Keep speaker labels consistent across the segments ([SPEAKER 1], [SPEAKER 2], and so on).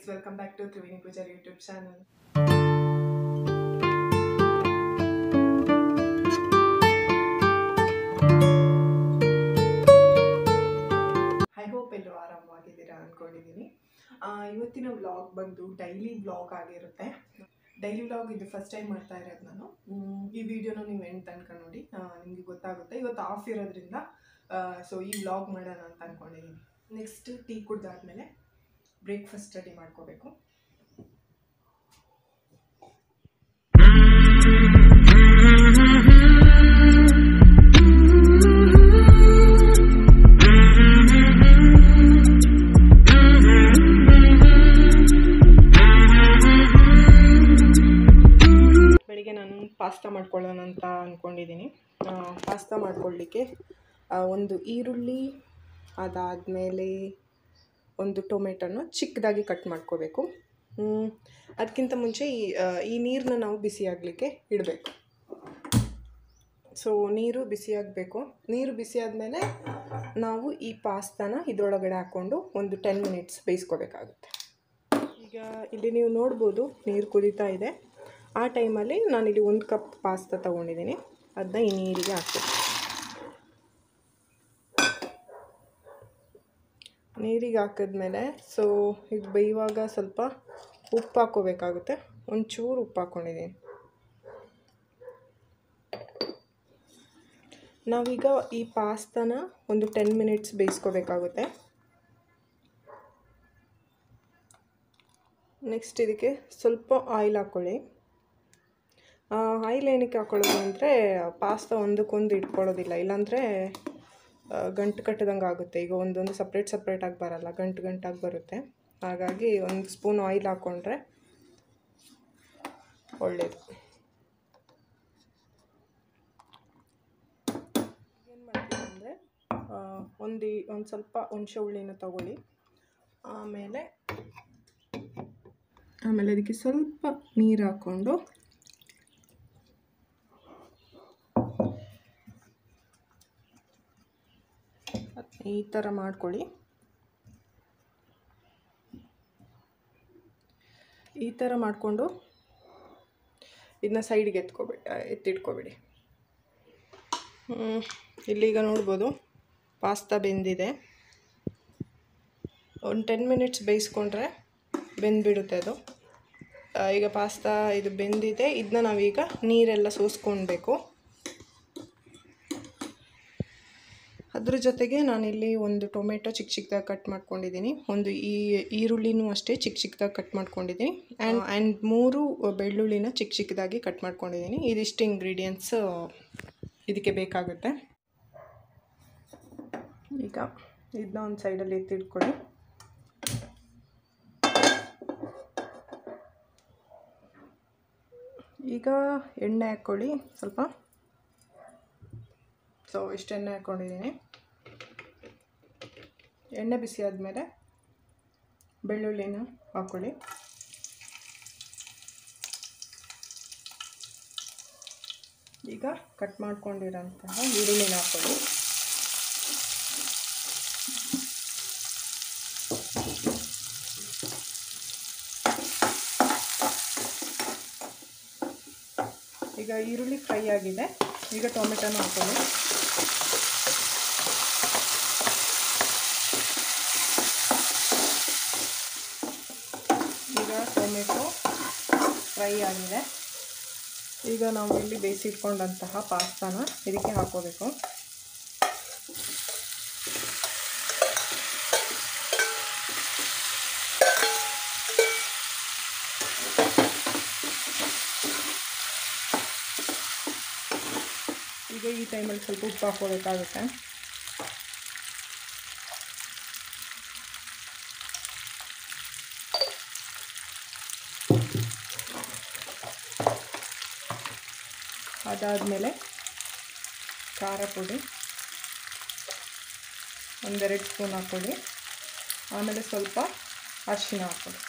[SPEAKER 1] guys, welcome back to Triveni Pujar YouTube channel. I hope ಎಲ್ಲರೂ ಆರಾಮವಾಗಿದ್ದೀರಾ ಅನ್ಕೊಂಡಿದ್ದೀನಿ. ಇವತ್ತಿನ vlog ಬಂದು ಡೈಲಿ ವ್ಲಾಗ್ ಆಗಿರುತ್ತೆ. ಡೈಲಿ ವ್ಲಾಗ್ ಇದು ಫಸ್ಟ್ ಟೈಮ್ ಮಾಡ್ತಾ ಇರೋದು ನಾನು. ಈ ವಿಡಿಯೋನ ನೀವು ಎಂಡ್ ತನಕ ನೋಡಿ, ನಿಮಗೆ ಗೊತ್ತಾಗುತ್ತೆ. ಇವತ್ತು ಆಫ್ ಇರೋದ್ರಿಂದ ಸೊ ಈ ವ್ಲಾಗ್ ಮಾಡೋಣ ಅಂತ ಅನ್ಕೊಂಡಿದ್ದೀನಿ. ನೆಕ್ಸ್ಟ್ ಟೀ ಕುಡ್ದಾದ್ಮೇಲೆ ಬ್ರೇಕ್ಫಾಸ್ಟ್ ರೆಡಿ ಮಾಡ್ಕೋಬೇಕು. ಬೆಳಿಗ್ಗೆ ನಾನು ಪಾಸ್ತಾ ಮಾಡ್ಕೊಳ್ಳೋಣ ಅಂತ ಅಂದ್ಕೊಂಡಿದ್ದೀನಿ. ಪಾಸ್ತಾ ಮಾಡ್ಕೊಳ್ಳಿಕ್ಕೆ ಒಂದು ಈರುಳ್ಳಿ, ಅದಾದಮೇಲೆ ಒಂದು ಟೊಮೆಟೊನ ಚಿಕ್ಕದಾಗಿ ಕಟ್ ಮಾಡ್ಕೋಬೇಕು. ಅದಕ್ಕಿಂತ ಮುಂಚೆ ಈ ನೀರನ್ನ ನಾವು ಬಿಸಿ ಆಗಲಿಕ್ಕೆ ಇಡಬೇಕು. ಸೊ ನೀರು ಬಿಸಿ ಆಗಬೇಕು. ನೀರು ಬಿಸಿ ಆದಮೇಲೆ ನಾವು ಈ ಪಾಸ್ತಾನ ಇದರೊಳಗಡೆ ಹಾಕ್ಕೊಂಡು ಒಂದು 10 ಮಿನಿಟ್ಸ್ ಬೇಯಿಸ್ಕೋಬೇಕಾಗುತ್ತೆ. ಈಗ ಇಲ್ಲಿ ನೀವು ನೋಡ್ಬೋದು ನೀರು ಕುದೀತಾ ಇದೆ. ಆ ಟೈಮಲ್ಲಿ ನಾನಿಲ್ಲಿ 1 ಕಪ್ ಪಾಸ್ತಾ ತೊಗೊಂಡಿದ್ದೀನಿ. ಅದನ್ನ ಈ ನೀರಿಗೆ ಹಾಕ್ಬೇಕು. ನೀರಿಗೆ ಹಾಕಿದ್ಮೇಲೆ ಸೊ ಇದು ಬೇಯುವಾಗ ಸ್ವಲ್ಪ ಉಪ್ಪು ಹಾಕ್ಕೋಬೇಕಾಗುತ್ತೆ. ಒಂಚೂರು ಉಪ್ಪು ಹಾಕ್ಕೊಂಡಿದ್ದೀನಿ. ನಾವೀಗ ಈ ಪಾಸ್ತಾನ ಒಂದು 10 ಮಿನಿಟ್ಸ್ ಬೇಯಿಸ್ಕೋಬೇಕಾಗುತ್ತೆ. ನೆಕ್ಸ್ಟ್ ಇದಕ್ಕೆ ಸ್ವಲ್ಪ ಆಯಿಲ್ ಹಾಕ್ಕೊಳ್ಳಿ. ಆಯಿಲ್ ಏನಕ್ಕೆ ಹಾಕ್ಕೊಳ್ಳೋದು ಅಂದರೆ ಪಾಸ್ತಾ ಒಂದಕ್ಕೊಂದು ಇಟ್ಕೊಳ್ಳೋದಿಲ್ಲ, ಇಲ್ಲಾಂದರೆ ಗಂಟು ಕಟ್ಟದಂಗೆ ಆಗುತ್ತೆ. ಈಗ ಒಂದೊಂದು ಸಪ್ರೇಟಾಗಿ ಬರಲ್ಲ, ಗಂಟಾಗಿ ಬರುತ್ತೆ. ಹಾಗಾಗಿ 1 ಸ್ಪೂನ್ ಆಯಿಲ್ ಹಾಕ್ಕೊಂಡ್ರೆ ಒಳ್ಳೆಯದು. ಏನು ಮಾಡ್ತೀನಿ ಅಂದರೆ ಒಂದು ಸ್ವಲ್ಪ ಹುಣಸೆ ಹುಳಿನ ತಗೊಳ್ಳಿ. ಆಮೇಲೆ ಅದಕ್ಕೆ ಸ್ವಲ್ಪ ನೀರು ಹಾಕ್ಕೊಂಡು ಈ ಥರ ಮಾಡ್ಕೊಳ್ಳಿ. ಈ ಥರ ಮಾಡಿಕೊಂಡು ಇದನ್ನ ಸೈಡ್ಗೆ ಎತ್ತಿಟ್ಕೊಬೇಡಿ. ಇಲ್ಲೀಗ ನೋಡ್ಬೋದು ಪಾಸ್ತಾ ಬೆಂದಿದೆ. ಒಂದು 10 ಮಿನಿಟ್ಸ್ ಬೇಯಿಸ್ಕೊಂಡ್ರೆ ಬೆಂದುಬಿಡುತ್ತೆ ಅದು. ಈಗ ಪಾಸ್ತಾ ಇದು ಬೆಂದಿದೆ. ಇದನ್ನ ನಾವೀಗ ನೀರೆಲ್ಲ ಸೋಸ್ಕೊಳ್ಬೇಕು. ಅದ್ರ ಜೊತೆಗೆ ನಾನಿಲ್ಲಿ ಒಂದು ಟೊಮೆಟೊ ಚಿಕ್ಕದಾಗಿ ಕಟ್ ಮಾಡ್ಕೊಂಡಿದ್ದೀನಿ. ಒಂದು ಈರುಳ್ಳಿನೂ ಅಷ್ಟೇ ಚಿಕ್ಕದಾಗಿ ಕಟ್ ಮಾಡ್ಕೊಂಡಿದ್ದೀನಿ. ಆ್ಯಂಡ್ 3 ಬೆಳ್ಳುಳ್ಳಿನ ಚಿಕ್ಕದಾಗಿ ಕಟ್ ಮಾಡ್ಕೊಂಡಿದ್ದೀನಿ. ಇದಿಷ್ಟು ಇಂಗ್ರೀಡಿಯೆಂಟ್ಸ್ ಇದಕ್ಕೆ ಬೇಕಾಗುತ್ತೆ. ಈಗ ಇದನ್ನ ಒಂದು ಸೈಡಲ್ಲಿ ಎತ್ತಿಟ್ಕೊಳ್ಳಿ. ಈಗ ಎಣ್ಣೆ ಹಾಕ್ಕೊಳ್ಳಿ ಸ್ವಲ್ಪ. ಸೊ ಇಷ್ಟು ಎಣ್ಣೆ ಹಾಕ್ಕೊಂಡಿದ್ದೀನಿ. ಎಣ್ಣೆ ಬಿಸಿ ಆದಮೇಲೆ ಬೆಳ್ಳುಳ್ಳಿನ ಹಾಕ್ಕೊಳ್ಳಿ. ಈಗ ಕಟ್ ಮಾಡ್ಕೊಂಡಿರೋಂತಹ ಈರುಳ್ಳಿನ ಹಾಕ್ಕೊಳ್ಳಿ. ಈಗ ಈರುಳ್ಳಿ ಫ್ರೈ ಆಗಿದೆ. ಈಗ ಟೊಮೆಟೊನ ಹಾಕ್ಕೊಳ್ಳಿ. ಈಗ ಟೊಮೆಟೊ ಫ್ರೈ ಆಗಿದೆ. ಈಗ ನಾವು ಇಲ್ಲಿ ಬೇಯಿಸಿಟ್ಕೊಂಡಂತಹ ಪಾಸ್ತಾನ ಇದಕ್ಕೆ ಹಾಕ್ಕೋಬೇಕು. ಈಗ ಈ ಟೈಮಲ್ಲಿ ಸ್ವಲ್ಪ ಉಪ್ಪು ಹಾಕ್ಕೋಬೇಕಾಗುತ್ತೆ. ಅದಾದಮೇಲೆ ಖಾರ ಪುಡಿ 1-2 ಸ್ಪೂನ್ ಹಾಕ್ಕೊಳ್ಳಿ. ಆಮೇಲೆ ಸ್ವಲ್ಪ ಅರಿಶಿನ ಹಾಕ್ಕೊಳ್ಳಿ.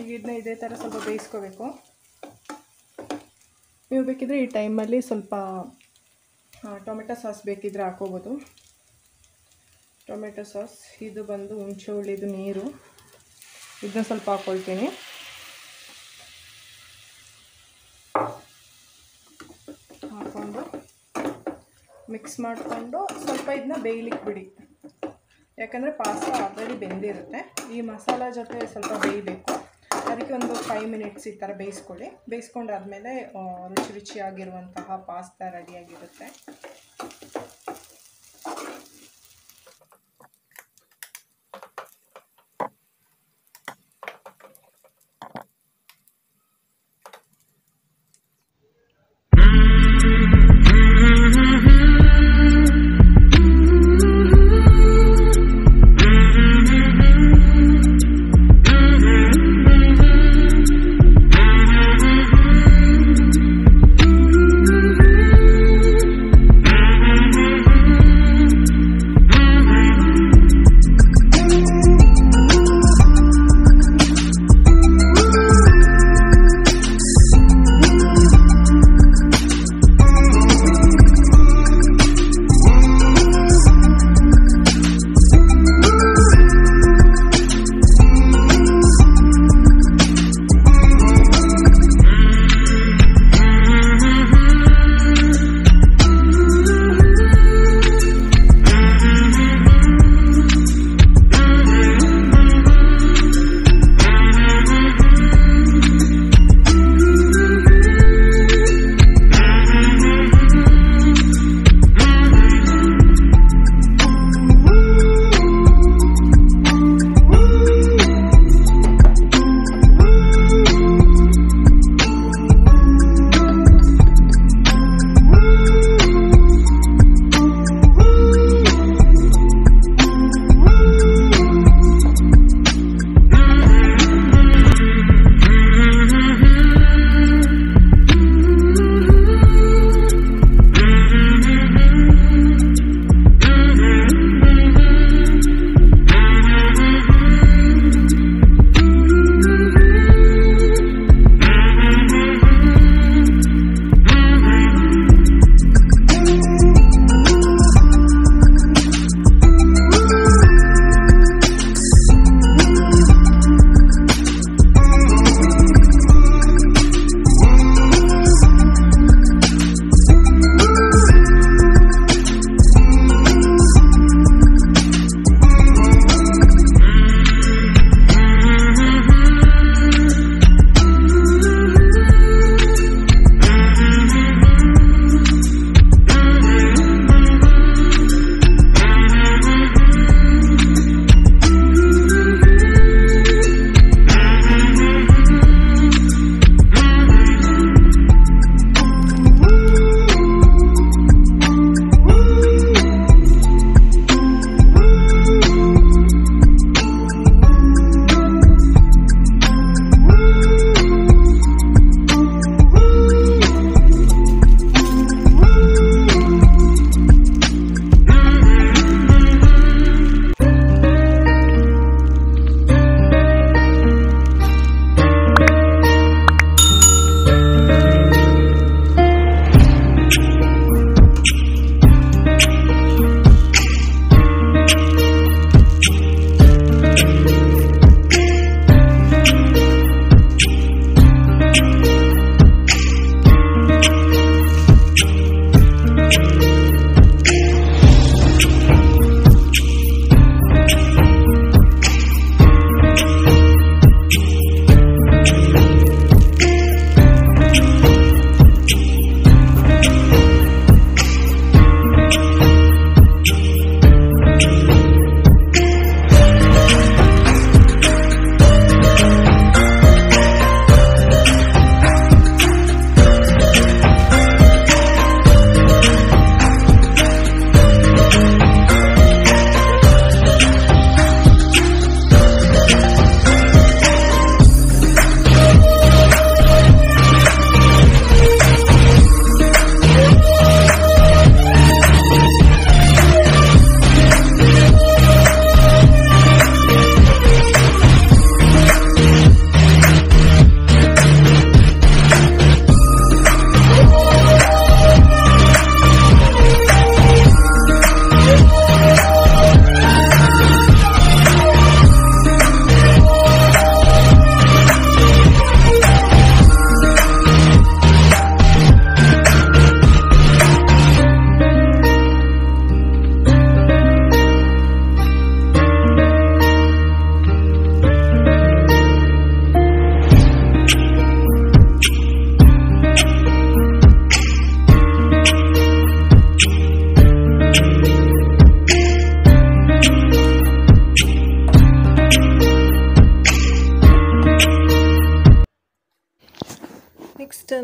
[SPEAKER 1] ಈಗ ಇದನ್ನ ಇದೇ ಥರ ಸ್ವಲ್ಪ ಬೇಯಿಸ್ಕೋಬೇಕು. ನೀವು ಬೇಕಿದ್ರೆ ಈ ಟೈಮಲ್ಲಿ ಸ್ವಲ್ಪ ಟೊಮೆಟೊ ಸಾಸ್ ಬೇಕಿದ್ರೆ ಹಾಕೋಬೋದು. ಟೊಮೆಟೊ ಸಾಸ್ ಇದು ಬಂದು ಹುಣಸೆ ಹುಳಿದು ನೀರು, ಇದನ್ನ ಸ್ವಲ್ಪ ಹಾಕ್ಕೊಳ್ತೀನಿ. ಹಾಕ್ಕೊಂಡು ಮಿಕ್ಸ್ ಮಾಡಿಕೊಂಡು ಸ್ವಲ್ಪ ಇದನ್ನ ಬೇಯಲಿಕ್ಕೆ ಬಿಡಿ. ಯಾಕಂದರೆ ಪಾಸ್ತಾ ಆಲ್ರೆಡಿ ಬೆಂದಿರುತ್ತೆ. ಈ ಮಸಾಲ ಜೊತೆ ಸ್ವಲ್ಪ ಬೇಯಬೇಕು. ಅದಕ್ಕೆ ಒಂದು 5 ಮಿನಿಟ್ಸ್ ಈ ಥರ ಬೇಯಿಸ್ಕೊಳ್ಳಿ. ಬೇಯಿಸ್ಕೊಂಡಾದಮೇಲೆ ರುಚಿ ರುಚಿಯಾಗಿರುವಂತಹ ಪಾಸ್ತಾ ರೆಡಿಯಾಗಿರುತ್ತೆ.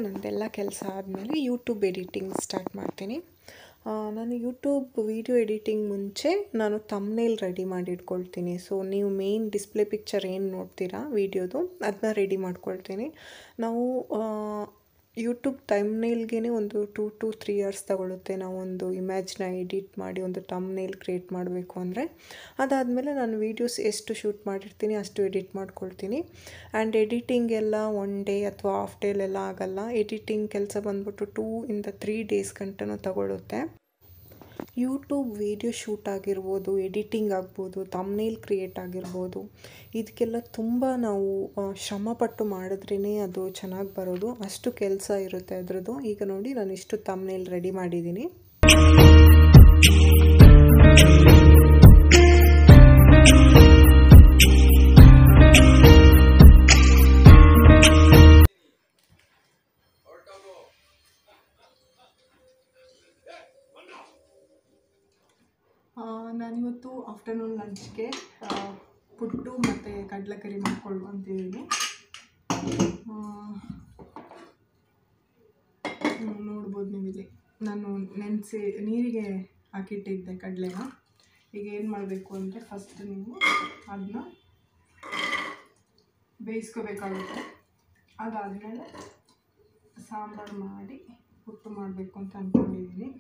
[SPEAKER 1] ನಂದೆಲ್ಲ ಕೆಲಸ ಆದಮೇಲೆ ಯೂಟ್ಯೂಬ್ ಎಡಿಟಿಂಗ್ ಸ್ಟಾರ್ಟ್ ಮಾಡ್ತೀನಿ. ನಾನು ಯೂಟ್ಯೂಬ್ ವೀಡಿಯೋ ಎಡಿಟಿಂಗ್ ಮುಂಚೆ ನಾನು ಥಂಬ್ನೇಲ್ ರೆಡಿ ಮಾಡಿ ಇಟ್ಕೊಳ್ತೀನಿ. ಸೊ ನೀವು ಮೇನ್ ಡಿಸ್ಪ್ಲೇ ಪಿಕ್ಚರ್ ಏನು ನೋಡ್ತೀರಾ ವೀಡಿಯೋದು ಅದನ್ನ ರೆಡಿ ಮಾಡ್ಕೊಳ್ತೀನಿ. ನಾವು ಯೂಟ್ಯೂಬ್ ಥಂಬ್ನೇಲ್ಗೆ ಒಂದು 2 to 3 ಇಯರ್ಸ್ ತಗೊಳುತ್ತೆ. ನಾವು ಒಂದು ಇಮೇಜ್ನ ಎಡಿಟ್ ಮಾಡಿ ಒಂದು ಥಂಬ್ನೇಲ್ ಕ್ರಿಯೇಟ್ ಮಾಡಬೇಕು ಅಂದರೆ. ಅದಾದಮೇಲೆ ನಾನು ವೀಡಿಯೋಸ್ ಎಷ್ಟು ಶೂಟ್ ಮಾಡಿರ್ತೀನಿ ಅಷ್ಟು ಎಡಿಟ್ ಮಾಡ್ಕೊಳ್ತೀನಿ. ಆ್ಯಂಡ್ ಎಡಿಟಿಂಗ್ ಎಲ್ಲ 1 ಡೇ ಅಥವಾ ಹಾಫ್ ಡೇಲೆಲ್ಲ ಆಗೋಲ್ಲ. ಎಡಿಟಿಂಗ್ ಕೆಲಸ ಬಂದ್ಬಿಟ್ಟು 2 ಇಂದ 3 ಡೇಸ್ ಗಂಟನೂ ತಗೊಳುತ್ತೆ. ಯೂಟ್ಯೂಬ್ ವೀಡಿಯೋ ಶೂಟ್ ಆಗಿರ್ಬೋದು, ಎಡಿಟಿಂಗ್ ಆಗ್ಬೋದು, ಥಂಬ್ನೇಲ್ ಕ್ರಿಯೇಟ್ ಆಗಿರ್ಬೋದು, ಇದಕ್ಕೆಲ್ಲ ತುಂಬ ನಾವು ಶ್ರಮಪಟ್ಟು ಮಾಡಿದ್ರೇ ಅದು ಚೆನ್ನಾಗಿ ಬರೋದು. ಅಷ್ಟು ಕೆಲಸ ಇರುತ್ತೆ ಅದರದ್ದು. ಈಗ ನೋಡಿ ನಾನು ಇಷ್ಟು ಥಂಬ್ನೇಲ್ ರೆಡಿ ಮಾಡಿದ್ದೀನಿ. ನಾನಿವತ್ತು ಆಫ್ಟರ್ನೂನ್ ಲಂಚ್ಗೆ ಪುಟ್ಟು ಮತ್ತು ಕಡಲೆಕರಿ ಮಾಡ್ಕೊಳ್ಳು ಅಂತಿದ್ದೀನಿ. ನೋಡ್ಬೋದು ನೀವಿಲ್ಲಿ ನಾನು ನೆನೆಸಿ ನೀರಿಗೆ ಹಾಕಿಟ್ಟಿದ್ದೆ ಕಡಲೆನ. ಈಗ ಏನು ಮಾಡಬೇಕು ಅಂದರೆ ಫಸ್ಟ್ ನೀವು ಅದನ್ನ ಬೇಯಿಸ್ಕೋಬೇಕಾಗುತ್ತೆ. ಅದಾದಮೇಲೆ ಸಾಂಬಾರು ಮಾಡಿ ಪುಟ್ಟು ಮಾಡಬೇಕು ಅಂತ ಅಂದ್ಕೊಂಡಿದ್ದೀನಿ.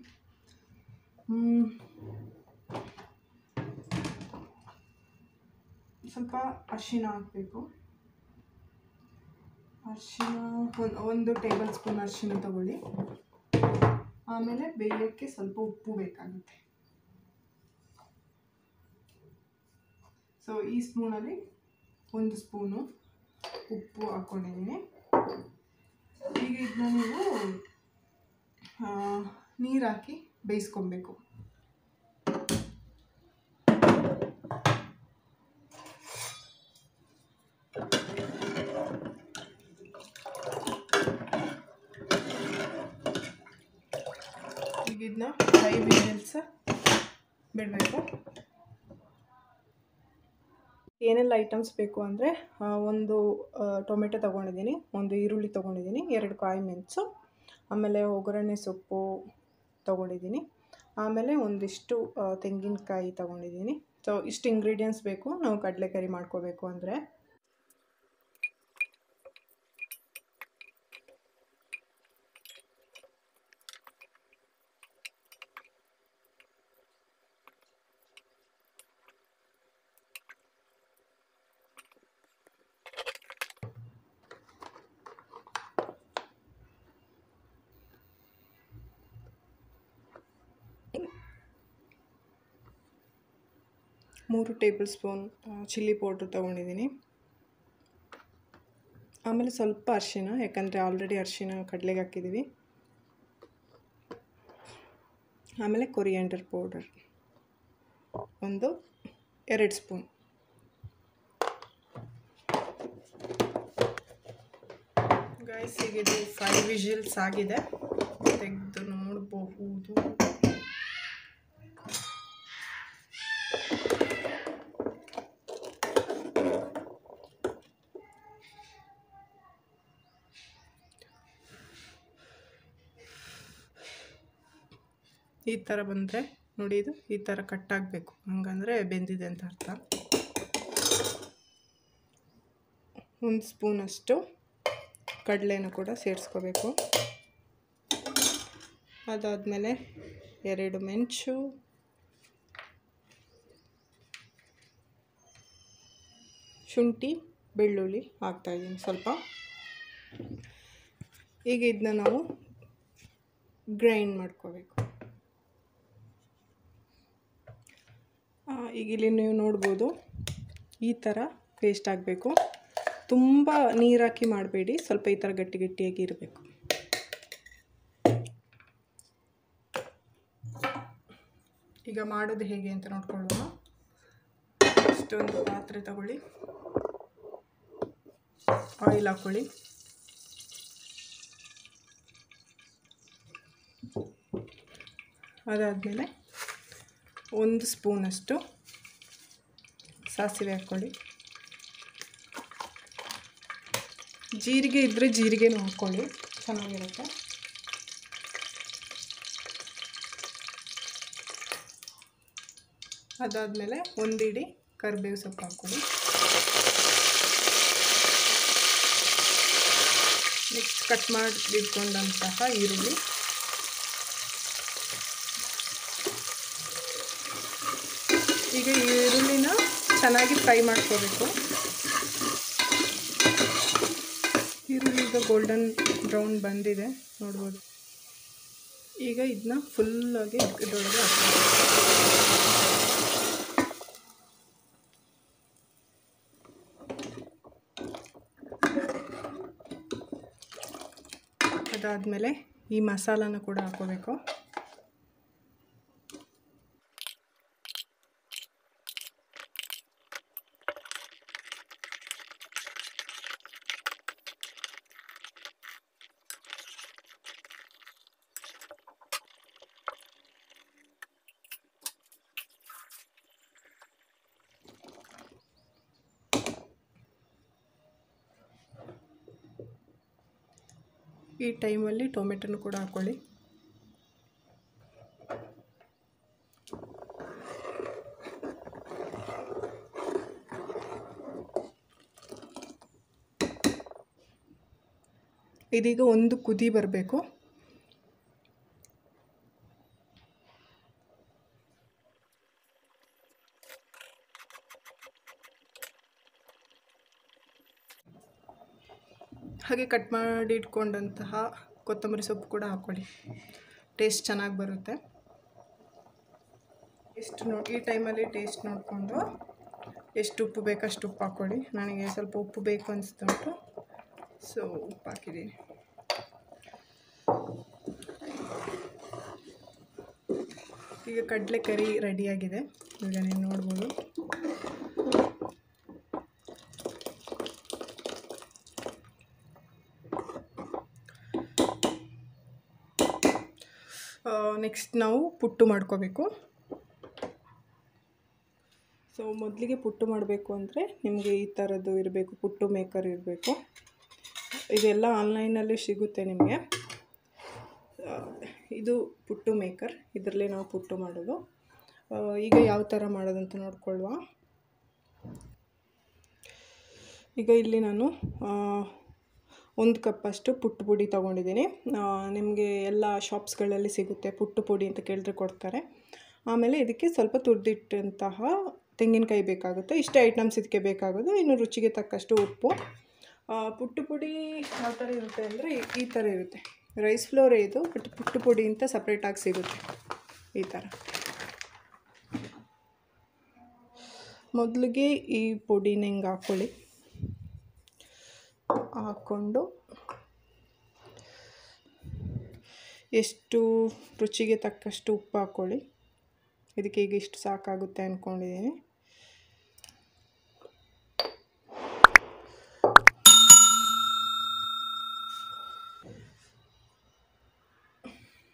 [SPEAKER 1] ಸ್ವಲ್ಪ ಅರಿಶಿನ ಹಾಕಬೇಕು. ಅರಿಶಿನ ಒಂದು ಟೇಬಲ್ ಸ್ಪೂನ್ ಅರಿಶಿನ ತಗೊಳ್ಳಿ. ಆಮೇಲೆ ಬೇಯೋಕ್ಕೆ ಸ್ವಲ್ಪ ಉಪ್ಪು ಬೇಕಾಗುತ್ತೆ. ಸೊ ಈ ಸ್ಪೂನಲ್ಲಿ 1 ಸ್ಪೂನು ಉಪ್ಪು ಹಾಕ್ಕೊಂಡಿದ್ದೀನಿ. ಈಗ ಇದನ್ನ ನೀವು ನೀರು ಹಾಕಿ ಬೇಯಿಸ್ಕೊಬೇಕು. ಈಗ ಇದನ್ನ 5 ವಿಷಲ್ಸ್ ಬಿಡಬೇಕು. ಏನೆಲ್ಲ ಐಟಮ್ಸ್ ಬೇಕು ಅಂದರೆ ಒಂದು ಟೊಮೆಟೊ ತೊಗೊಂಡಿದ್ದೀನಿ, ಒಂದು ಈರುಳ್ಳಿ ತೊಗೊಂಡಿದ್ದೀನಿ, 2 ಕಾಯಿ ಮೆಣಸು, ಆಮೇಲೆ ಒಗ್ಗರಣೆ ಸೊಪ್ಪು ತೊಗೊಂಡಿದ್ದೀನಿ, ಆಮೇಲೆ ಒಂದಿಷ್ಟು ತೆಂಗಿನಕಾಯಿ ತೊಗೊಂಡಿದ್ದೀನಿ. ಸೊ ಇಷ್ಟು ಇಂಗ್ರೀಡಿಯೆಂಟ್ಸ್ ಬೇಕು ನಾವು ಕಡಲೆಕರಿ ಮಾಡ್ಕೋಬೇಕು ಅಂದರೆ. ಮೂರು ಟೇಬಲ್ ಸ್ಪೂನ್ ಚಿಲ್ಲಿ ಪೌಡ್ರ್ ತೊಗೊಂಡಿದ್ದೀನಿ. ಆಮೇಲೆ ಸ್ವಲ್ಪ ಅರಿಶಿನ, ಯಾಕಂದರೆ ಆಲ್ರೆಡಿ ಅರಿಶಿನ ಕಡಲೆಗೆ ಹಾಕಿದ್ದೀವಿ. ಆಮೇಲೆ ಕೊರಿಯಾಂಡರ್ ಪೌಡರ್ ಒಂದು 2 ಸ್ಪೂನ್. ಗೈಸ್ ಈಗ ಇದು 5 ವಿಷಲ್ಸ್ ಆಗಿದೆ, ತೆಗೆದು ನೋಡಬಹುದು. ಈ ಥರ ಬಂದರೆ ನೋಡಿ, ಇದು ಈ ಥರ ಕಟ್ಟಾಗಬೇಕು, ಹಂಗಂದರೆ ಬೆಂದಿದೆ ಅಂತ ಅರ್ಥ. 1 ಸ್ಪೂನಷ್ಟು ಕಡಲೆನೂ ಕೂಡ ಸೇರಿಸ್ಕೋಬೇಕು. ಅದಾದಮೇಲೆ 2 ಮೆಣಸು, ಶುಂಠಿ, ಬೆಳ್ಳುಳ್ಳಿ ಹಾಕ್ತಾಯಿದ್ದೀನಿ ಸ್ವಲ್ಪ. ಈಗ ಇದನ್ನ ನಾವು ಗ್ರೈಂಡ್ ಮಾಡ್ಕೋಬೇಕು. ಈಗ ಇಲ್ಲಿ ನೀವು ನೋಡ್ಬೋದು ಈ ಥರ ಪೇಸ್ಟ್ ಆಗಬೇಕು. ತುಂಬ ನೀರು ಹಾಕಿ ಮಾಡಬೇಡಿ, ಸ್ವಲ್ಪ ಈ ಥರ ಗಟ್ಟಿ ಗಟ್ಟಿಯಾಗಿ ಇರಬೇಕು. ಈಗ ಮಾಡೋದು ಹೇಗೆ ಅಂತ ನೋಡ್ಕೊಳ್ಳೋಣ. ಇಷ್ಟೊಂದು ಪಾತ್ರೆ ತಗೊಳ್ಳಿ, ಆಯಿಲ್ ಹಾಕ್ಕೊಳ್ಳಿ. ಅದಾದಮೇಲೆ 1 ಸ್ಪೂನಷ್ಟು ಸಾಸಿವೆ ಹಾಕ್ಕೊಳ್ಳಿ. ಜೀರಿಗೆ ಇದ್ದರೆ ಜೀರಿಗೆನೂ ಹಾಕ್ಕೊಳ್ಳಿ, ಚೆನ್ನಾಗಿರುತ್ತೆ. ಅದಾದಮೇಲೆ ಒಂದಿಡಿ ಕರಿಬೇವು ಸೊಪ್ಪು ಹಾಕ್ಕೊಳ್ಳಿ. ನೆಕ್ಸ್ಟ್ ಕಟ್ ಮಾಡಿ ಇಟ್ಕೊಂಡಂತಹ ಈರುಳ್ಳಿ, ಈಗ ಈರುಳ್ಳಿನ ಚೆನ್ನಾಗಿ ಫ್ರೈ ಮಾಡ್ಕೋಬೇಕು. ಈರುಳ್ಳಿ ಈಗ ಗೋಲ್ಡನ್ ಬ್ರೌನ್ ಬಂದಿದೆ ನೋಡ್ಬೋದು. ಈಗ ಇದನ್ನ ಫುಲ್ಲಾಗಿ ಇದರೊಳಗೆ ಅದಾದಮೇಲೆ ಈ ಮಸಾಲಾನ ಕೂಡ ಹಾಕೋಬೇಕು. ಈ ಟೈಮಲ್ಲಿ ಟೊಮೆಟೊನು ಕೂಡ ಹಾಕ್ಕೊಳ್ಳಿ. ಇದೀಗ ಒಂದು ಕುದಿ ಬರಬೇಕು. ಹಾಗೆ ಕಟ್ ಮಾಡಿ ಇಟ್ಕೊಂಡಂತಹ ಕೊತ್ತಂಬರಿ ಸೊಪ್ಪು ಕೂಡ ಹಾಕ್ಕೊಳ್ಳಿ, ಟೇಸ್ಟ್ ಚೆನ್ನಾಗಿ ಬರುತ್ತೆ. ಈ ಟೈಮಲ್ಲಿ ಟೇಸ್ಟ್ ನೋಡಿಕೊಂಡು ಎಷ್ಟು ಉಪ್ಪು ಬೇಕಷ್ಟು ಉಪ್ಪು ಹಾಕ್ಕೊಳ್ಳಿ. ನನಗೆ ಸ್ವಲ್ಪ ಉಪ್ಪು ಬೇಕು ಅನಿಸ್ತು, ಸೊ ಉಪ್ಪು ಹಾಕಿದ್ದೀನಿ. ಈಗ ಕಡಲೆಕರಿ ರೆಡಿಯಾಗಿದೆ, ಈಗ ನೀವು ನೋಡ್ಬೋದು. ನೆಕ್ಸ್ಟ್ ನಾವು ಪುಟ್ಟು ಮಾಡ್ಕೋಬೇಕು. ಸೊ ಮೊದಲಿಗೆ ಪುಟ್ಟು ಮಾಡಬೇಕು ಅಂದರೆ ನಿಮಗೆ ಈ ಥರದ್ದು ಇರಬೇಕು, ಪುಟ್ಟು ಮೇಕರ್ ಇರಬೇಕು. ಇದೆಲ್ಲ ಆನ್ಲೈನಲ್ಲಿ ಸಿಗುತ್ತೆ ನಿಮಗೆ. ಇದು ಪುಟ್ಟು ಮೇಕರ್, ಇದರಲ್ಲೇ ನಾವು ಪುಟ್ಟು ಮಾಡೋದು. ಈಗ ಯಾವ ಥರ ಮಾಡೋದಂತ ನೋಡ್ಕೊಳ್ಳುವ. ಈಗ ಇಲ್ಲಿ ನಾನು 1 ಕಪ್ಪಷ್ಟು ಪುಟ್ಟು ಪುಡಿ ತೊಗೊಂಡಿದ್ದೀನಿ. ನಿಮಗೆ ಎಲ್ಲ ಶಾಪ್ಸ್ಗಳಲ್ಲಿ ಸಿಗುತ್ತೆ, ಪುಟ್ಟು ಪುಡಿ ಅಂತ ಕೇಳಿದ್ರೆ ಕೊಡ್ತಾರೆ. ಆಮೇಲೆ ಇದಕ್ಕೆ ಸ್ವಲ್ಪ ತುರಿದಿಟ್ಟಂತಹ ತೆಂಗಿನಕಾಯಿ ಬೇಕಾಗುತ್ತೆ. ಇಷ್ಟೇ ಐಟಮ್ಸ್ ಇದಕ್ಕೆ ಬೇಕಾಗೋದು. ಇನ್ನು ರುಚಿಗೆ ತಕ್ಕಷ್ಟು ಉಪ್ಪು. ಪುಟ್ಟು ಪುಡಿ ಯಾವ ಥರ ಇರುತ್ತೆ ಅಂದರೆ ಈ ಥರ ಇರುತ್ತೆ. ರೈಸ್ ಫ್ಲೋರೇ ಇದು, ಬಟ್ ಪುಟ್ಟು ಪುಡಿ ಅಂತ ಸಪ್ರೇಟಾಗಿ ಸಿಗುತ್ತೆ ಈ ಥರ. ಮೊದಲಿಗೆ ಈ ಪುಡಿನ ಹಿಂಗೆ ಹಾಕ್ಕೊಳ್ಳಿ. ಹಾಕ್ಕೊಂಡು ಎಷ್ಟು ರುಚಿಗೆ ತಕ್ಕಷ್ಟು ಉಪ್ಪು ಹಾಕ್ಕೊಳ್ಳಿ. ಇದಕ್ಕೆ ಈಗ ಇಷ್ಟು ಸಾಕಾಗುತ್ತೆ ಅಂದ್ಕೊಂಡಿದ್ದೀನಿ.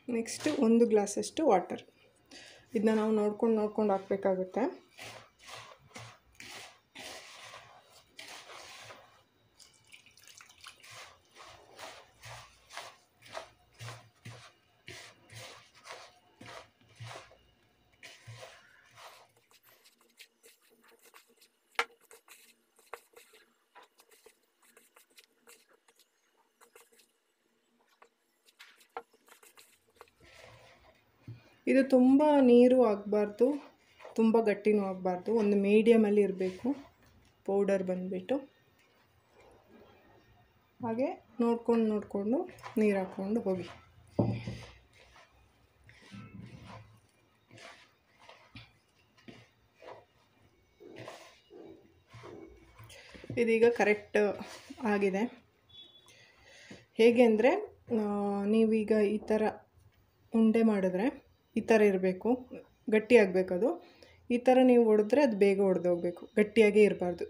[SPEAKER 1] ನೆಕ್ಸ್ಟು 1 ಗ್ಲಾಸಷ್ಟು ವಾಟರ್. ಇದನ್ನ ನಾವು ನೋಡ್ಕೊಂಡು ಹಾಕಬೇಕಾಗುತ್ತೆ. ಇದು ತುಂಬ ನೀರು ಆಗಬಾರ್ದು, ತುಂಬ ಗಟ್ಟಿನೂ ಆಗಬಾರ್ದು, ಒಂದು ಮೀಡಿಯಮಲ್ಲಿ ಇರಬೇಕು ಪೌಡರ್ ಬಂದುಬಿಟ್ಟು. ಹಾಗೆ ನೋಡಿಕೊಂಡು ನೀರು ಹಾಕ್ಕೊಂಡು ಹೋಗಿ. ಇದೀಗ ಕರೆಕ್ಟ್ ಆಗಿದೆ. ಹೇಗೆ ಅಂದರೆ ನೀವೀಗ ಈ ಥರ ಉಂಡೆ ಮಾಡಿದ್ರೆ ಈ ಥರ ಇರಬೇಕು, ಗಟ್ಟಿಯಾಗಬೇಕದು. ಈ ಥರ ನೀವು ಹೊಡೆದ್ರೆ ಅದು ಬೇಗ ಹೊಡೆದೋಗ್ಬೇಕು, ಗಟ್ಟಿಯಾಗೇ ಇರಬಾರ್ದು.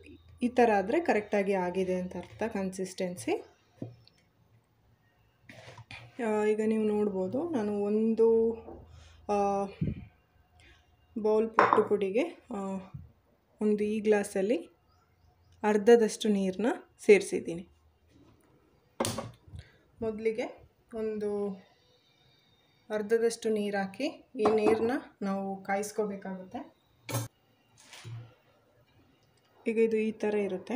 [SPEAKER 1] ಈ ಥರ ಆದರೆ ಕರೆಕ್ಟಾಗಿ ಆಗಿದೆ ಅಂತ ಅರ್ಥ, ಕನ್ಸಿಸ್ಟೆನ್ಸಿ. ಈಗ ನೀವು ನೋಡ್ಬೋದು, ನಾನು 1 ಬೌಲ್ ಪುಟ್ಟು ಪುಡಿಗೆ ಈ ಗ್ಲಾಸಲ್ಲಿ ಅರ್ಧದಷ್ಟು ನೀರನ್ನ ಸೇರಿಸಿದ್ದೀನಿ. ಮೊದಲಿಗೆ ಒಂದು ಅರ್ಧದಷ್ಟು ನೀರು ಹಾಕಿ ಈ ನೀರನ್ನ ನಾವು ಕಾಯಿಸ್ಕೋಬೇಕಾಗುತ್ತೆ. ಈಗ ಇದು ಈ ಥರ ಇರುತ್ತೆ.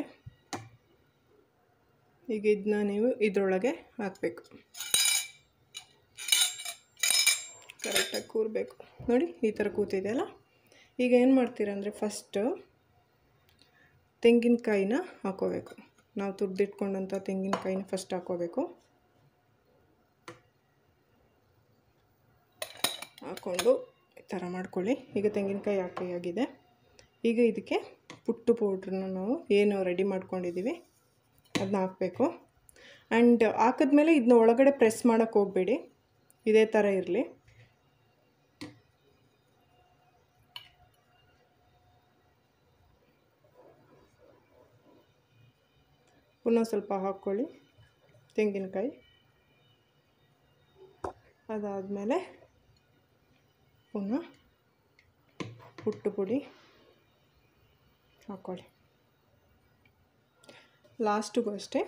[SPEAKER 1] ಈಗ ಇದನ್ನ ನೀವು ಇದರೊಳಗೆ ಹಾಕಬೇಕು. ಕರೆಕ್ಟಾಗಿ ಕೂರಬೇಕು. ನೋಡಿ ಈ ಥರ ಕೂತಿದೆಯಲ್ಲ. ಈಗ ಏನು ಮಾಡ್ತೀರಾ ಅಂದರೆ ಫಸ್ಟು ತೆಂಗಿನಕಾಯಿನ ಹಾಕೋಬೇಕು. ನಾವು ತುರಿದಿಟ್ಕೊಂಡಂಥ ತೆಂಗಿನಕಾಯಿನ ಫಸ್ಟ್ ಹಾಕೋಬೇಕು. ಹಾಕ್ಕೊಂಡು ಈ ಥರ ಮಾಡ್ಕೊಳ್ಳಿ. ಈಗ ತೆಂಗಿನಕಾಯಿ ಹಾಕಿಯಾಗಿದೆ. ಈಗ ಇದಕ್ಕೆ ಪುಟ್ಟು ಪೌಡ್ರನ್ನ ನಾವು ಏನು ರೆಡಿ ಮಾಡ್ಕೊಂಡಿದ್ದೀವಿ ಅದನ್ನ ಹಾಕಬೇಕು. ಆ್ಯಂಡ್ ಹಾಕಿದ್ಮೇಲೆ ಇದನ್ನ ಒಳಗಡೆ ಪ್ರೆಸ್ ಮಾಡೋಕ್ಕೆ ಹೋಗಬೇಡಿ, ಇದೇ ಥರ ಇರಲಿ. ಪುನಃ ಸ್ವಲ್ಪ ಹಾಕ್ಕೊಳ್ಳಿ ತೆಂಗಿನಕಾಯಿ. ಅದಾದಮೇಲೆ ಪುನಃ ಪುಟ್ಟು ಪುಡಿ ಹಾಕ್ಕೊಳ್ಳಿ. ಲಾಸ್ಟಿಗೂ ಅಷ್ಟೇ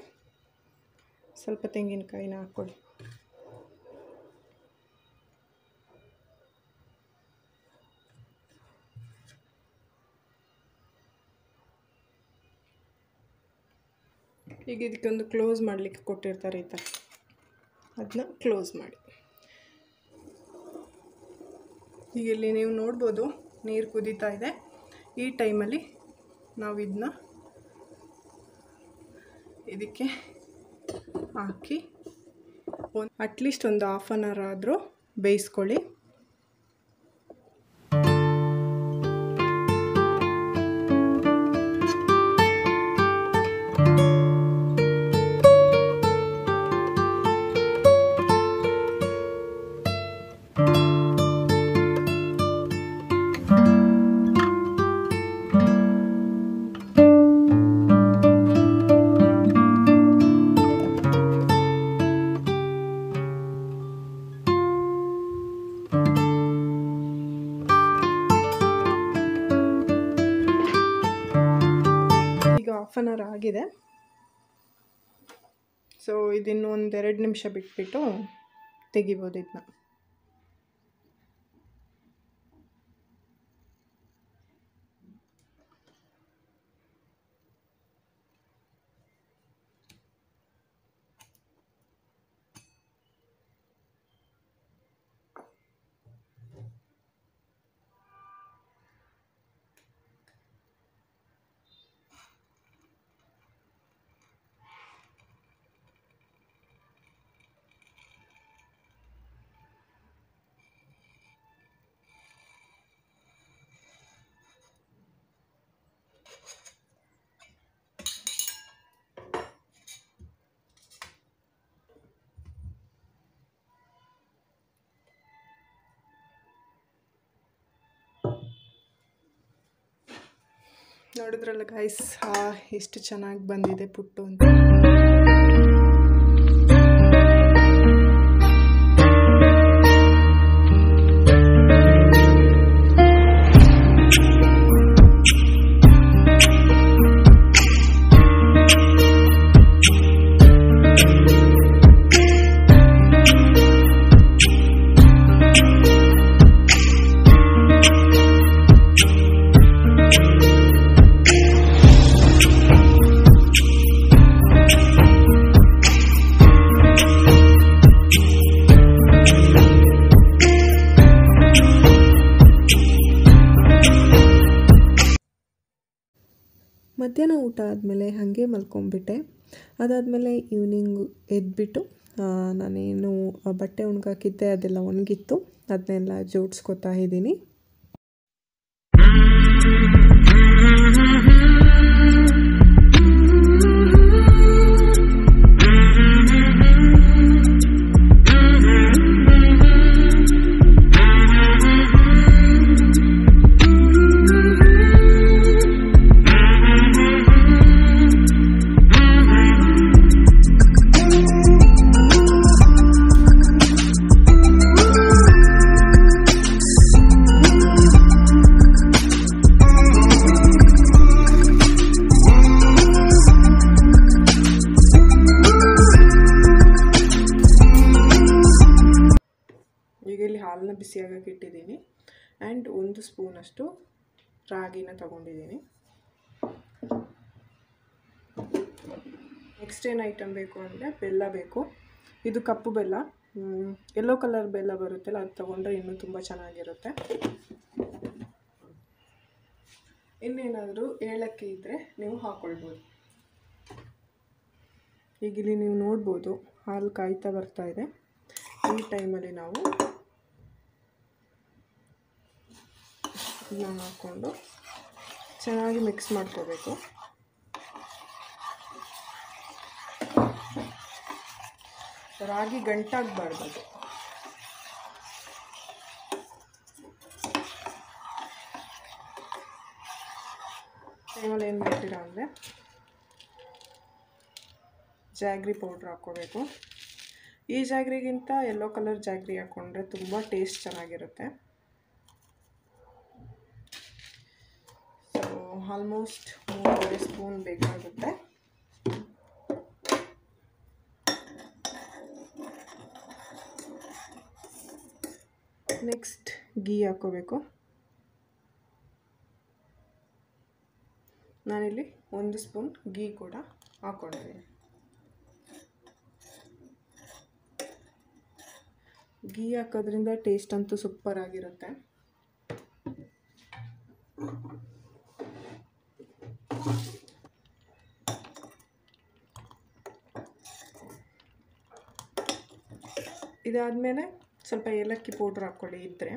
[SPEAKER 1] ಸ್ವಲ್ಪ ತೆಂಗಿನಕಾಯಿನ ಹಾಕ್ಕೊಳ್ಳಿ. ಈಗ ಇದಕ್ಕೊಂದು ಕ್ಲೋಸ್ ಮಾಡಲಿಕ್ಕೆ ಕೊಟ್ಟಿರ್ತಾರೆ ಈ ಥರ, ಅದನ್ನ ಕ್ಲೋಸ್ ಮಾಡಿ. ಈಗ ಇಲ್ಲಿ ನೀವು ನೋಡ್ಬೋದು ನೀರು ಕುದೀತಾ ಇದೆ. ಈ ಟೈಮಲ್ಲಿ ನಾವು ಇದನ್ನ ಇದಕ್ಕೆ ಹಾಕಿ ಅಟ್ಲೀಸ್ಟ್ ಒಂದು ಹಾಫ್ ಆನ್ ಅವರ್ ಆದರೂ ಬೇಯಿಸ್ಕೊಳ್ಳಿ. ಹಾಫ್ ಆನ್ ಅವರ್ ಆಗಿದೆ. ಸೊ ಇದನ್ನು ಒಂದು 2 ನಿಮಿಷ ಬಿಟ್ಬಿಟ್ಟು ತೆಗಿಬೋದು ಇದನ್ನ. ನೋಡಿದ್ರಲ್ಲ ಗೈಸ್, ಎಷ್ಟು ಚೆನ್ನಾಗಿ ಬಂದಿದೆ ಪುಟ್ಟು ಅಂತ. ಮಧ್ಯಾಹ್ನ ಊಟ ಆದಮೇಲೆ ಹಾಗೆ ಮಲ್ಕೊಂಡ್ಬಿಟ್ಟೆ. ಅದಾದಮೇಲೆ ಈವ್ನಿಂಗು ಎದ್ಬಿಟ್ಟು ನಾನೇನು ಬಟ್ಟೆ ಒಣಗಾಕಿದ್ದೆ ಅದೆಲ್ಲ ಒಣಗಿತ್ತು, ಅದನ್ನೆಲ್ಲ ಜೋಡಿಸ್ಕೊತಾ ಇದ್ದೀನಿ. ಆ್ಯಂಡ್ 1 ಸ್ಪೂನಷ್ಟು ರಾಗಿನ ತಗೊಂಡಿದ್ದೀನಿ. ನೆಕ್ಸ್ಟ್ ಏನು ಐಟಮ್ ಬೇಕು ಅಂದರೆ ಬೆಲ್ಲ ಬೇಕು. ಇದು ಕಪ್ಪು ಬೆಲ್ಲ, ಯೆಲ್ಲೋ ಕಲರ್ ಬೆಲ್ಲ ಬರುತ್ತಲ್ಲ, ಅದು ತೊಗೊಂಡ್ರೆ ಇನ್ನೂ ತುಂಬ ಚೆನ್ನಾಗಿರುತ್ತೆ. ಇನ್ನೇನಾದರೂ ಏಲಕ್ಕಿ ಇದ್ದರೆ ನೀವು ಹಾಕ್ಕೊಳ್ಬೋದು. ಈಗ ಇಲ್ಲಿ ನೀವು ನೋಡ್ಬೋದು ಹಾಲು ಕಾಯ್ತಾ ಬರ್ತಾ ಇದೆ. ಈ ಟೈಮಲ್ಲಿ ನಾವು ಇದನ್ನ ಹಾಕ್ಕೊಂಡು ಚೆನ್ನಾಗಿ ಮಿಕ್ಸ್ ಮಾಡ್ಕೋಬೇಕು. ರಾಗಿ ಗಂಟಾಗಬಾರ್ದು. ಟೈಮಲ್ಲಿ ಏನು ಮಾಡ್ತೀರಾ ಅಂದರೆ ಜಾಗ್ರಿ ಪೌಡ್ರ್ ಹಾಕ್ಕೋಬೇಕು. ಈ ಜಾಗ್ರಿಗಿಂತ ಯೆಲ್ಲೋ ಕಲರ್ ಜಾಗ್ರಿ ಹಾಕ್ಕೊಂಡ್ರೆ ತುಂಬ ಟೇಸ್ಟ್ ಚೆನ್ನಾಗಿರುತ್ತೆ. ಸೊ ಆಲ್ಮೋಸ್ಟ್ 3 ಸ್ಪೂನ್ ಬೇಕಾಗುತ್ತೆ. ನೆಕ್ಸ್ಟ್ ಗೀ ಹಾಕ್ಕೋಬೇಕು. ನಾನಿಲ್ಲಿ 1 ಸ್ಪೂನ್ ಗೀ ಕೂಡ ಹಾಕ್ಕೊಂಡಿದ್ದೀನಿ. ಗೀ ಹಾಕೋದ್ರಿಂದ ಟೇಸ್ಟ್ ಅಂತೂ ಸೂಪರ್ ಆಗಿರುತ್ತೆ. ಇದಾದಮೇಲೆ ಸ್ವಲ್ಪ ಏಲಕ್ಕಿ ಪೌಡ್ರ್ ಹಾಕ್ಕೊಳ್ಳಿ ಇದ್ದರೆ.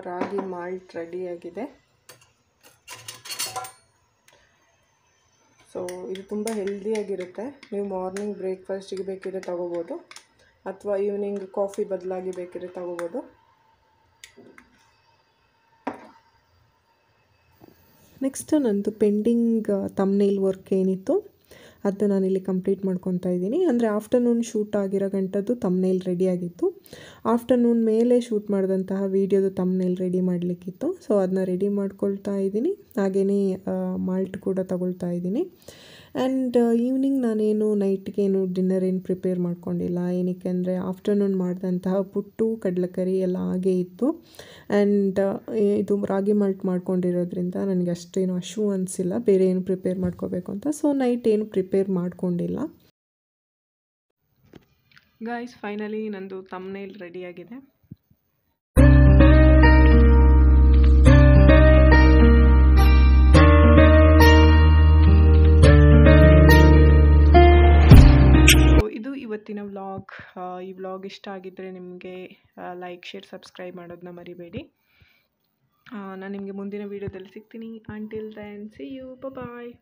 [SPEAKER 1] ರಾಗಿ ಮಾಲ್ಟ್ ರೆಡಿಯಾಗಿದೆ. ಸೊ ಇದು ತುಂಬ ಹೆಲ್ದಿಯಾಗಿರುತ್ತೆ. ನೀವು ಮಾರ್ನಿಂಗ್ ಬ್ರೇಕ್ಫಾಸ್ಟಿಗೆ ಬೇಕಿದ್ರೆ ತಗೋಬೋದು, ಅಥವಾ ಈವ್ನಿಂಗ್ ಕಾಫಿ ಬದಲಾಗಿ ಬೇಕಿದ್ರೆ ತಗೋಬೋದು. ನೆಕ್ಸ್ಟ್ ನಂದು ಪೆಂಡಿಂಗ್ ತಮ್ನೇಲ್ ವರ್ಕ್ ಏನಿತ್ತು ಅದನ್ನ ನಾನಿಲ್ಲಿ ಕಂಪ್ಲೀಟ್ ಮಾಡ್ಕೊತಾ ಇದ್ದೀನಿ. ಅಂದರೆ ಆಫ್ಟರ್ನೂನ್ ಶೂಟ್ ಆಗಿರೋ ಗಂಟದ್ದು ತಮ್ನೇಲ್ ರೆಡಿಯಾಗಿತ್ತು. ಆಫ್ಟರ್ನೂನ್ ಮೇಲೆ ಶೂಟ್ ಮಾಡಿದಂತಹ ವೀಡಿಯೋದು ತಮ್ನೇಲ್ ರೆಡಿ ಮಾಡಲಿಕ್ಕಿತ್ತು. ಸೊ ಅದನ್ನ ರೆಡಿ ಮಾಡ್ಕೊಳ್ತಾ ಇದ್ದೀನಿ. ಹಾಗೆಯೇ ಮಾಲ್ಟ್ ಕೂಡ ತಗೊಳ್ತಾ ಇದ್ದೀನಿ. ಆ್ಯಂಡ್ ಈವ್ನಿಂಗ್ ನಾನೇನು ನೈಟ್ಗೇನು ಡಿನ್ನರ್ ಏನು ಪ್ರಿಪೇರ್ ಮಾಡ್ಕೊಂಡಿಲ್ಲ. ಏನಕ್ಕೆ ಅಂದರೆ ಆಫ್ಟರ್ನೂನ್ ಮಾಡಿದಂತಹ ಪುಟ್ಟು ಕಡಲೆಕರಿ ಎಲ್ಲ ಹಾಗೇ ಇತ್ತು. ಆ್ಯಂಡ್ ಇದು ರಾಗಿ ಮಾಲ್ಟ್ ಮಾಡ್ಕೊಂಡಿರೋದ್ರಿಂದ ನನಗೆ ಅಷ್ಟೇನು ಹಶು ಅನಿಸಿಲ್ಲ ಬೇರೆ ಏನು ಪ್ರಿಪೇರ್ ಮಾಡ್ಕೋಬೇಕು ಅಂತ. ಸೊ ನೈಟ್ ಏನು ಪ್ರಿಪೇರ್ ಮಾಡ್ಕೊಂಡಿಲ್ಲ. ಗೈಸ್, ಫೈನಲಿ ನಂದು ತಮ್ನೇಲ್ ರೆಡಿಯಾಗಿದೆ. ಇದು ಇವತ್ತಿನ ವ್ಲಾಗ್. ಈ ವ್ಲಾಗ್ ಇಷ್ಟ ಆಗಿದ್ದರೆ ನಿಮಗೆ ಲೈಕ್, ಶೇರ್, ಸಬ್ಸ್ಕ್ರೈಬ್ ಮಾಡೋದನ್ನ ಮರಿಬೇಡಿ. ನಾನು ನಿಮಗೆ ಮುಂದಿನ ವೀಡಿಯೋದಲ್ಲಿ ಸಿಗ್ತೀನಿ. Until then see you, bye.